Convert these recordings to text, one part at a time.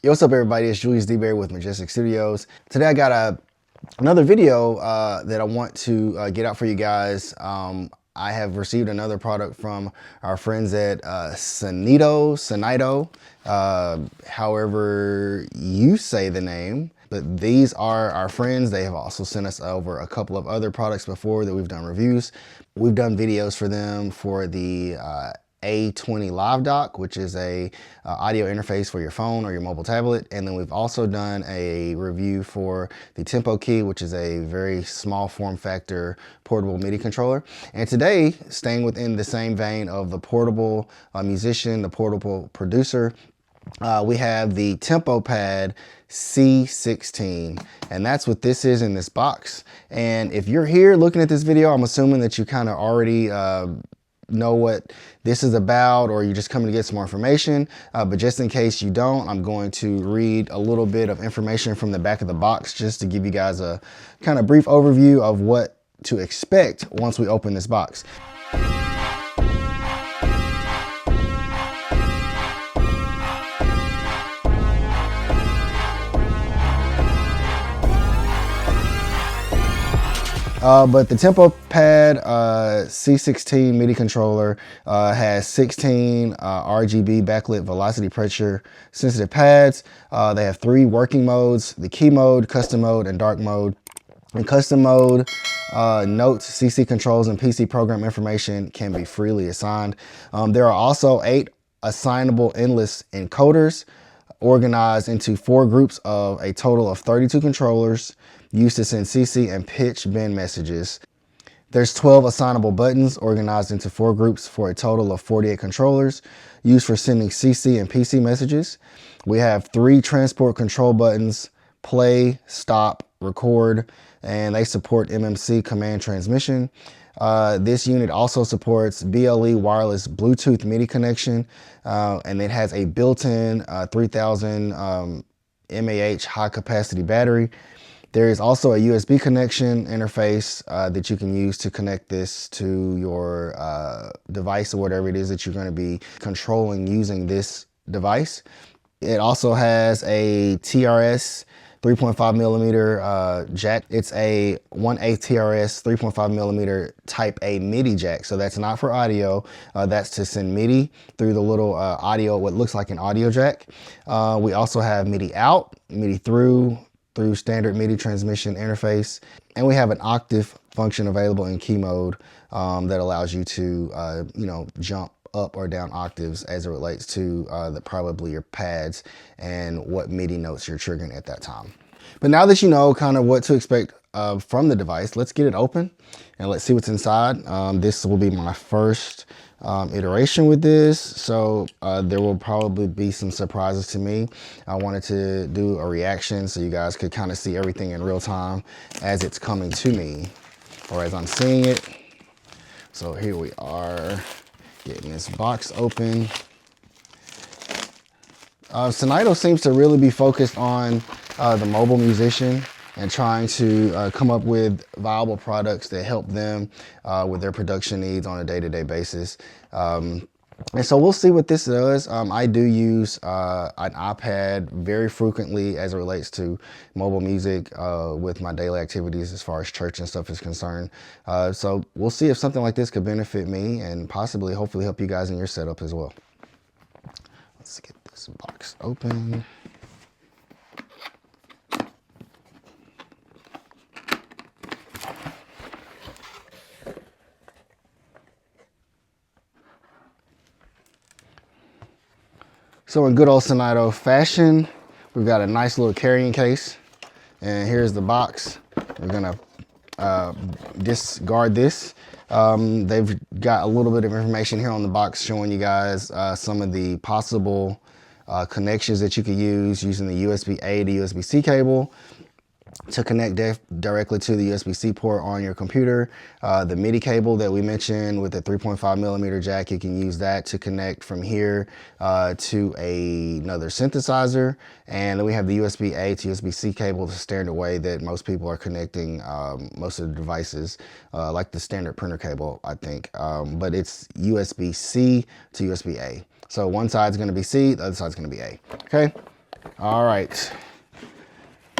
Yo, what's up everybody? It's Julius DeBerry with Majestic Studios. Today I got another video that I want to get out for you guys. I have received another product from our friends at Synido, however you say the name. But these are our friends. They have also sent us over a couple of other products before that we've done reviews. We've done videos for them for the A20 Live Dock, which is a audio interface for your phone or your mobile tablet. And then we've also done a review for the Tempo Key, which is a very small form factor portable MIDI controller. And today, staying within the same vein of the portable musician, the portable producer, we have the TempoPAD C16, and that's what this is in this box. And if you're here looking at this video, I'm assuming that you kind of already know what this is about, or you're just coming to get some more information, but just in case you don't, I'm going to read a little bit of information from the back of the box just to give you guys a kind of brief overview of what to expect once we open this box. But the TempoPAD C16 MIDI controller has 16 RGB backlit velocity pressure sensitive pads. They have 3 working modes: the key mode, custom mode, and dark mode. In custom mode, notes, CC controls, and PC program information can be freely assigned. There are also 8 assignable endless encoders organized into 4 groups of a total of 32 controllers used to send CC and pitch bend messages. There's 12 assignable buttons organized into 4 groups for a total of 48 controllers used for sending CC and PC messages. We have 3 transport control buttons: play, stop, record, and they support MMC command transmission. This unit also supports BLE wireless Bluetooth MIDI connection, and it has a built-in 3000 mAh high capacity battery. There is also a USB connection interface that you can use to connect this to your device or whatever it is that you're going to be controlling using this device. It also has a TRS 3.5 millimeter jack. It's a 1A TRS 3.5 millimeter type A MIDI jack. So that's not for audio. That's to send MIDI through the little audio, what looks like an audio jack. We also have MIDI out, MIDI through standard MIDI transmission interface. And we have an octave function available in key mode that allows you to, jump up or down octaves as it relates to probably your pads and what MIDI notes you're triggering at that time. But now that you know kind of what to expect from the device, let's get it open and let's see what's inside. This will be my first iteration with this, so there will probably be some surprises to me. I wanted to do a reaction so you guys could kind of see everything in real time as it's coming to me or as I'm seeing it. So here we are, getting this box open. Synido seems to really be focused on the mobile musician and trying to come up with viable products that help them with their production needs on a day-to-day basis. And so we'll see what this does. I do use an iPad very frequently as it relates to mobile music with my daily activities as far as church and stuff is concerned. So we'll see if something like this could benefit me and possibly, hopefully help you guys in your setup as well. Let's get this box open. So in good old Synido fashion, we've got a nice little carrying case, and here's the box. We're gonna discard this. They've got a little bit of information here on the box showing you guys some of the possible connections that you could use using the USB-A to USB-C cable to connect directly to the USB-C port on your computer. The MIDI cable that we mentioned with the 3.5 millimeter jack, you can use that to connect from here to another synthesizer. And then we have the USB-A to USB-C cable, the standard way that most people are connecting most of the devices, like the standard printer cable, I think. But it's USB-C to USB-A. So one side's gonna be C, the other side's gonna be A, okay? All right.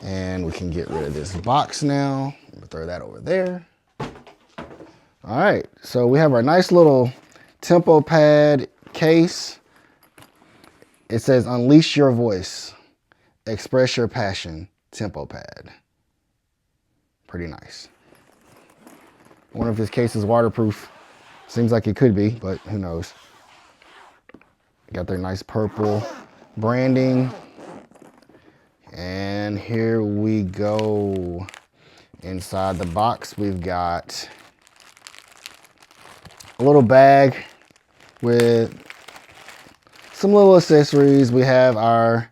And we can get rid of this box now. We'll throw that over there. All right, so we have our nice little TempoPAD case. It says, unleash your voice, express your passion, TempoPAD. Pretty nice. I wonder if this case is waterproof. Seems like it could be, but who knows. Got their nice purple branding. And here we go. Inside the box, we've got a little bag with some little accessories. We have our,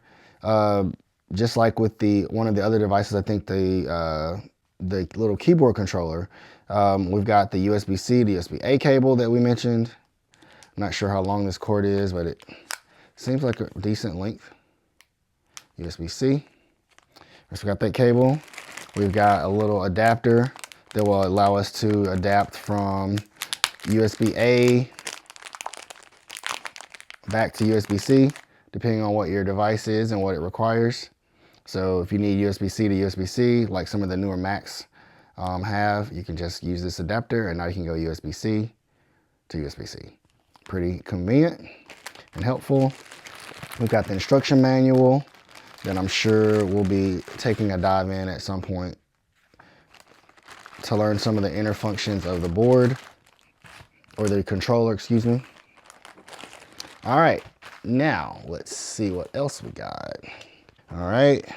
just like with one of the other devices, I think the little keyboard controller. We've got the USB-C, the USB-A cable that we mentioned. I'm not sure how long this cord is, but it seems like a decent length. USB-C. So we got that cable. We've got a little adapter that will allow us to adapt from USB-A back to USB-C, depending on what your device is and what it requires. So if you need USB-C to USB-C, like some of the newer Macs have, you can just use this adapter and now you can go USB-C to USB-C. Pretty convenient and helpful. We've got the instruction manual that I'm sure we'll be taking a dive in at some point to learn some of the inner functions of the board, or the controller, excuse me. All right, now let's see what else we got. All right.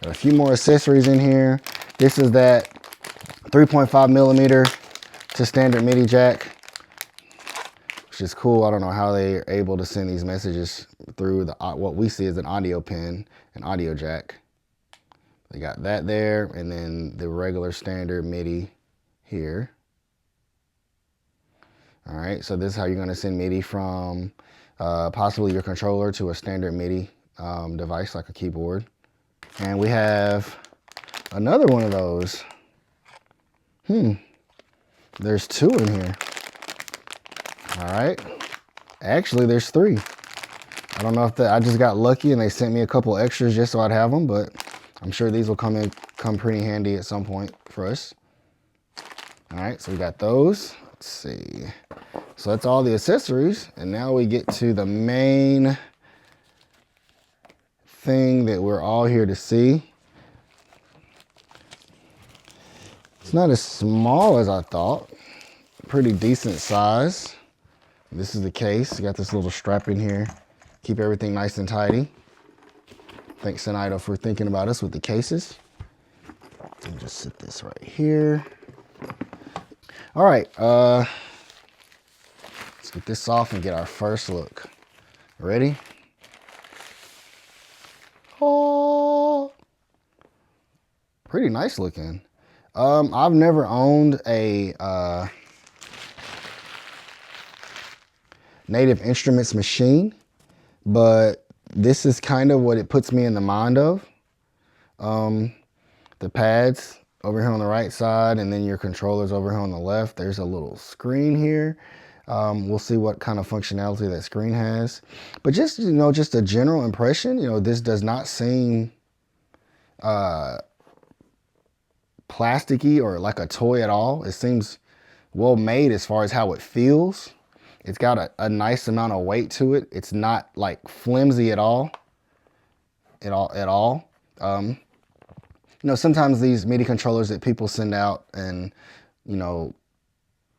Got a few more accessories in here. This is that 3.5 millimeter to standard MIDI jack, which is cool. I don't know how they are able to send these messages through what we see as an audio pin, an audio jack. They got that there, and then the regular standard MIDI here. All right, so this is how you're gonna send MIDI from possibly your controller to a standard MIDI device like a keyboard. And we have another one of those. There's two in here. All right, actually there's three. I don't know if I just got lucky and they sent me a couple extras just so I'd have them, but I'm sure these will come pretty handy at some point for us. All right, so we got those. Let's see. So that's all the accessories, and now we get to the main thing that we're all here to see. It's not as small as I thought. Pretty decent size. This is the case. You got this little strap in here. Keep everything nice and tidy. Thanks, Synido, for thinking about us with the cases. Let me just sit this right here. All right, let's get this off and get our first look. Ready? Oh, pretty nice looking. I've never owned a Native Instruments machine, but this is kind of what it puts me in the mind of. The pads over here on the right side, and then your controllers over here on the left. There's a little screen here. We'll see what kind of functionality that screen has. But just, you know, just a general impression, you know, this does not seem plasticky or like a toy at all. It seems well made as far as how it feels. It's got a nice amount of weight to it. It's not like flimsy at all. You know, sometimes these MIDI controllers that people send out, and you know,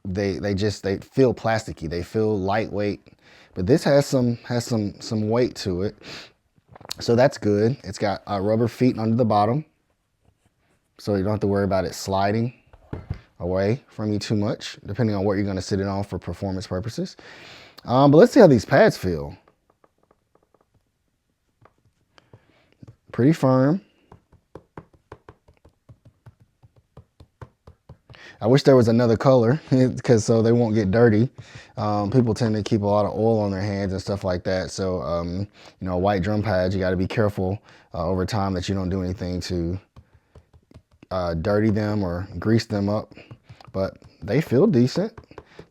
they feel plasticky. They feel lightweight, but this has some weight to it. So that's good. It's got rubber feet under the bottom, so you don't have to worry about it sliding away from you too much, depending on what you're going to sit it on for performance purposes. But let's see how these pads feel. Pretty firm. I wish there was another color because so they won't get dirty. People tend to keep a lot of oil on their hands and stuff like that. So, you know, white drum pads, you got to be careful over time that you don't do anything to dirty them or grease them up. But they feel decent.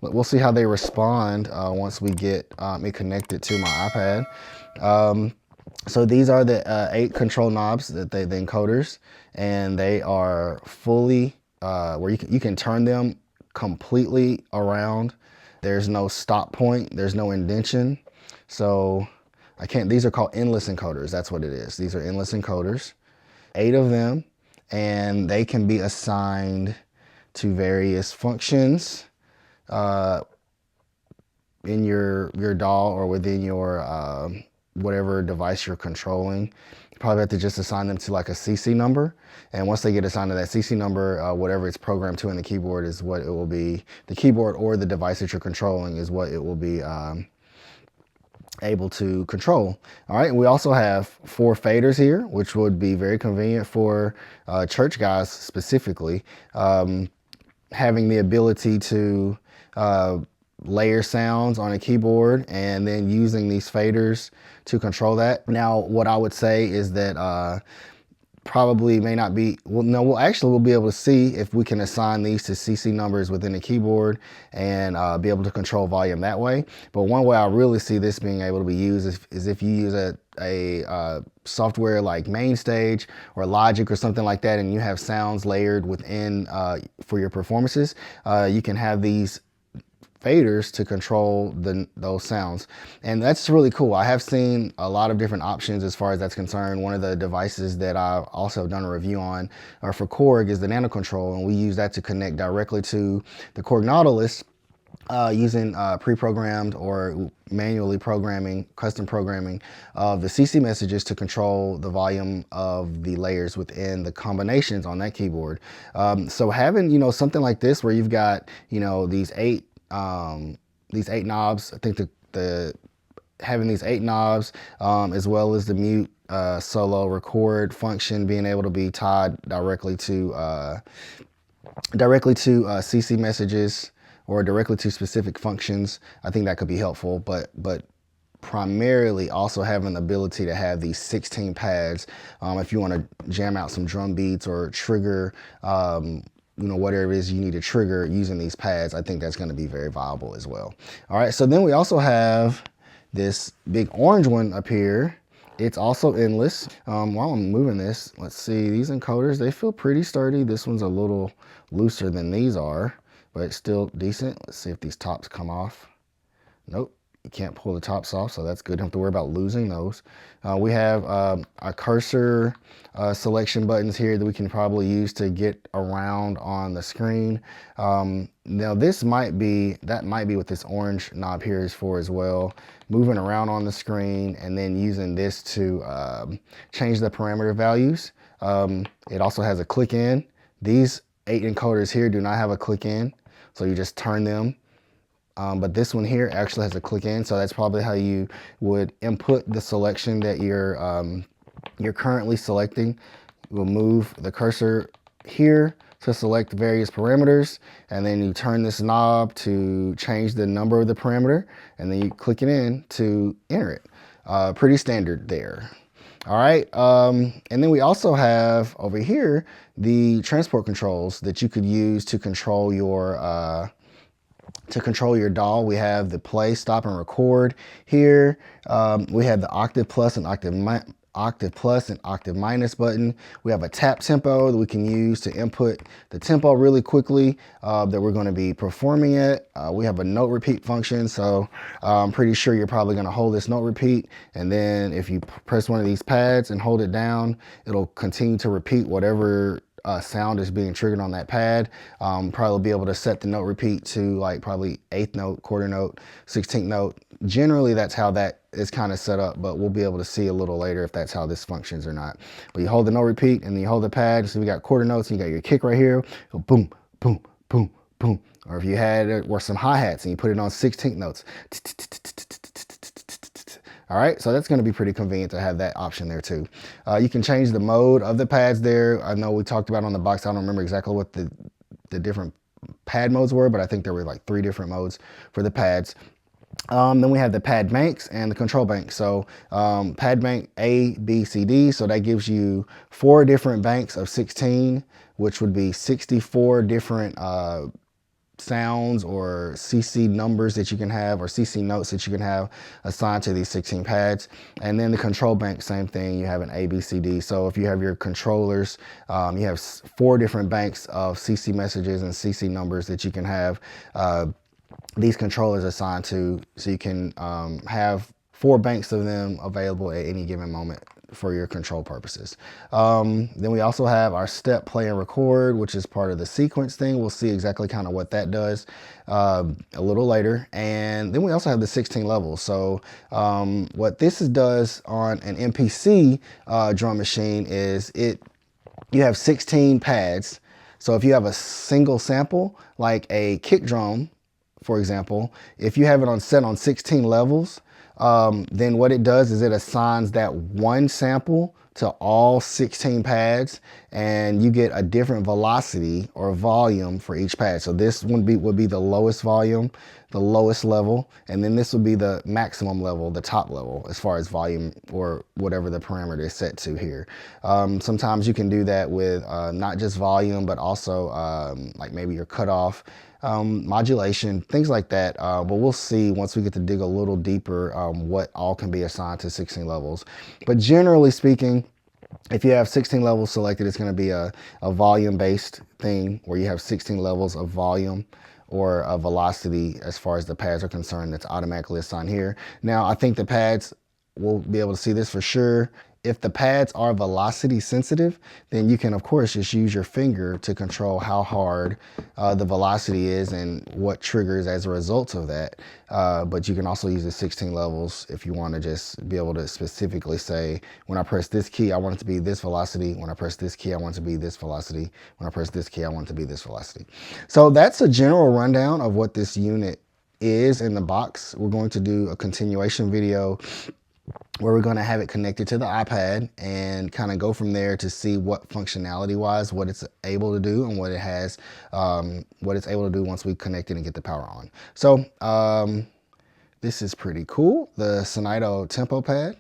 we'll see how they respond once we get it connected to my iPad. So these are the 8 control knobs, the encoders, and they are fully where you can turn them completely around. There's no stop point, there's no indentation. So these are called endless encoders. That's what it is. These are endless encoders, 8 of them, and they can be assigned to various functions in your DAW or within your whatever device you're controlling. You probably have to just assign them to like a CC number. And once they get assigned to that CC number, whatever it's programmed to in the keyboard is what it will be. The keyboard or the device that you're controlling is what it will be able to control. All right, and we also have 4 faders here, which would be very convenient for church guys specifically. Having the ability to layer sounds on a keyboard and then using these faders to control that. Now, what I would say is that probably may not be, well, no, we'll be able to see if we can assign these to CC numbers within the keyboard and be able to control volume that way. But one way I really see this being able to be used is if you use a software like MainStage or Logic or something like that, and you have sounds layered within for your performances. You can have these faders to control those sounds, and that's really cool. I have seen a lot of different options as far as that's concerned. One of the devices that I've also done a review on for Korg is the Nano Control, and we use that to connect directly to the Korg Nautilus using pre-programmed or manually custom programming of the CC messages to control the volume of the layers within the combinations on that keyboard. So having, something like this where you've got, these eight knobs, I think having these 8 knobs, as well as the mute, solo, record function being able to be tied directly to CC messages or directly to specific functions, I think that could be helpful. But primarily also having the ability to have these 16 pads, if you want to jam out some drum beats or trigger whatever it is you need to trigger using these pads, I think that's going to be very viable as well. All right, so then we also have this big orange one up here. It's also endless. While I'm moving this, let's see, these encoders, they feel pretty sturdy. This one's a little looser than these are, but it's still decent. Let's see if these tops come off. Nope. You can't pull the tops off, so that's good. Don't have to worry about losing those. We have a cursor selection buttons here that we can probably use to get around on the screen. Now that might be what this orange knob here is for as well. Moving around on the screen and then using this to change the parameter values. It also has a click in. These 8 encoders here do not have a click in, so you just turn them. But this one here actually has a click in, so that's probably how you would input the selection that you're currently selecting. We'll move the cursor here to select various parameters, and then you turn this knob to change the number of the parameter, and then you click it in to enter it. Pretty standard there. All right, and then we also have over here the transport controls that you could use to control your DAW. We have the play, stop, and record here. We have the octave plus and octave minus button. We have a tap tempo that we can use to input the tempo really quickly that we're going to be performing it. We have a note repeat function, so I'm pretty sure you're probably going to hold this note repeat, and then if you press one of these pads and hold it down, it'll continue to repeat whatever sound is being triggered on that pad. Probably be able to set the note repeat to like probably 8th note, quarter note, 16th note. Generally, that's how that is kind of set up, but we'll be able to see a little later if that's how this functions or not. But you hold the note repeat and then you hold the pad. So we got quarter notes and you got your kick right here. So boom, boom, boom, boom. Or if you had or some hi-hats and you put it on 16th notes. All right, so that's going to be pretty convenient to have that option there too. You can change the mode of the pads there. I know we talked about on the box. I don't remember exactly what the different pad modes were, but I think there were like 3 different modes for the pads. Then we have the pad banks and the control bank. So pad bank A, B, C, D. So that gives you 4 different banks of 16, which would be 64 different sounds or CC numbers that you can have, or CC notes that you can have assigned to these 16 pads. And then the control bank, same thing, you have an A, B, C, D. So if you have your controllers, you have 4 different banks of CC messages and CC numbers that you can have these controllers assigned to, so you can have 4 banks of them available at any given moment for your control purposes. Then we also have our step, play, and record, which is part of the sequence thing. We'll see exactly kind of what that does a little later. And then we also have the 16 levels. So what this does on an MPC drum machine is you have 16 pads. So if you have a single sample, like a kick drum, for example, if you have it set on 16 levels, then what it does is it assigns that one sample to all 16 pads, and you get a different velocity or volume for each pad. So this would be the lowest volume, the lowest level, and then this would be the maximum level, the top level, as far as volume or whatever the parameter is set to here. Sometimes you can do that with not just volume, but also like maybe your cutoff, modulation, things like that. But we'll see once we get to dig a little deeper what all can be assigned to 16 levels. But generally speaking, if you have 16 levels selected, it's going to be a volume-based thing where you have 16 levels of volume or a velocity as far as the pads are concerned that's automatically assigned here. Now, I think the pads, we'll be able to see this for sure. If the pads are velocity sensitive, then you can, of course, just use your finger to control how hard the velocity is and what triggers as a result of that. But you can also use the 16 levels if you want to just be able to specifically say, when I press this key, I want it to be this velocity. When I press this key, I want it to be this velocity. When I press this key, I want it to be this velocity. So that's a general rundown of what this unit is in the box. We're going to do a continuation video where we're going to have it connected to the iPad and kind of go from there to see what functionality wise, what it's able to do and what it has, what it's able to do once we connect it and get the power on. So this is pretty cool, the Synido TempoPAD.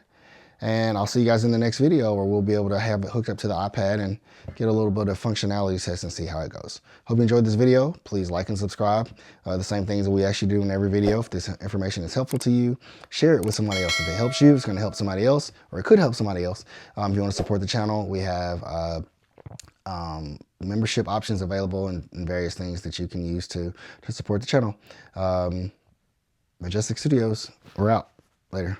And I'll see you guys in the next video where we'll be able to have it hooked up to the iPad and get a little bit of functionality test and see how it goes. Hope you enjoyed this video. Please like and subscribe. The same things that we actually do in every video. If this information is helpful to you, share it with somebody else. If it helps you, it's going to help somebody else, or it could help somebody else. If you want to support the channel, we have membership options available and various things that you can use to support the channel. Majestic Studios, we're out. Later.